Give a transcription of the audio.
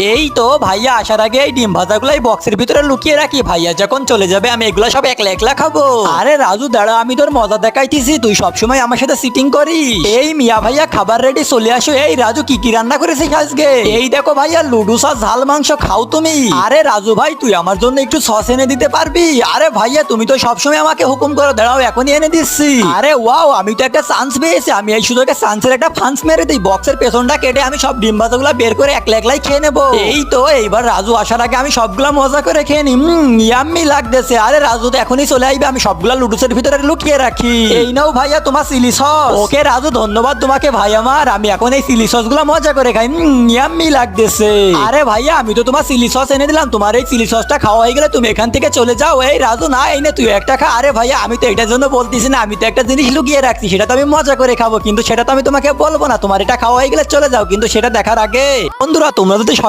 এই তো ভাইয়া আসার আগে এই ডিম ভাজাগুলো এই বক্সের ভিতরে লুকিয়ে রাখি, ভাইয়া যখন চলে যাবে আমি এগুলো সব একলা একলা খাবো। আরে রাজু দাঁড়া, আমি তোর মজা দেখাইতেছি, তুই সবসময় আমার সাথে সিটিং করিস। এই মিয়া ভাইয়া খাবার রেডি, চলে আসো। এই রাজু কি কি রান্না করেছিস আজকে? এই দেখো ভাইয়া লুডুস আর ঝাল মাংস, খাও তুমি। আরে রাজু ভাই তুই আমার জন্য একটু সস এনে দিতে পারবি? আরে ভাইয়া তুমি তো সবসময় আমাকে হুকুম করো, দাঁড়াও এখনই এনে দিচ্ছি। আরে ওয়াও, আমি তো একটা চান্স পেয়েছি, আমি এই সুযোগে চান্সের একটা ফান্স মেরে দিই। বক্সের পেছনটা কেটে আমি সব ডিম ভাজাগুলো বের করে একলা একলাই খেয়ে নেবো। এই তো এইবার রাজু আসার আগে আমি সবগুলা মজা করে খেয়ে নি। ইয়াম্মি লাগতেছে। আরে রাজু তো এখনই চলে আইবে, আমি সবগুলা লুডুসের ভিতরে লুকিয়ে রাখি। এই নাও ভাইয়া তোমার চিলি সস। ওকে রাজু, ধন্যবাদ তোমাকে ভাই আমার। আমি এখন এই চিলি সস গুলা মজা করে খাই। ইয়াম্মি লাগতেছে। আরে ভাইয়া আমি তো তোমার চিলি সস এনে দিলাম, তোমার এই চিলি সসটা খাওয়া হয়ে গেলে তুমি এখান থেকে চলে যাও। এই রাজু না, এই নে তুই একটা খা। আরে ভাইয়া আমি তো এটার জন্য বলতেছি না, আমি তো একটা জিনিস লুকিয়ে রাখছি, সেটা তো আমি মজা করে খাবো, কিন্তু সেটা তো আমি তোমাকে বলবো না। তোমার এটা খাওয়া হয়ে গেলে চলে যাও, কিন্তু সেটা দেখার আগে বন্ধুরা তোমরা যদি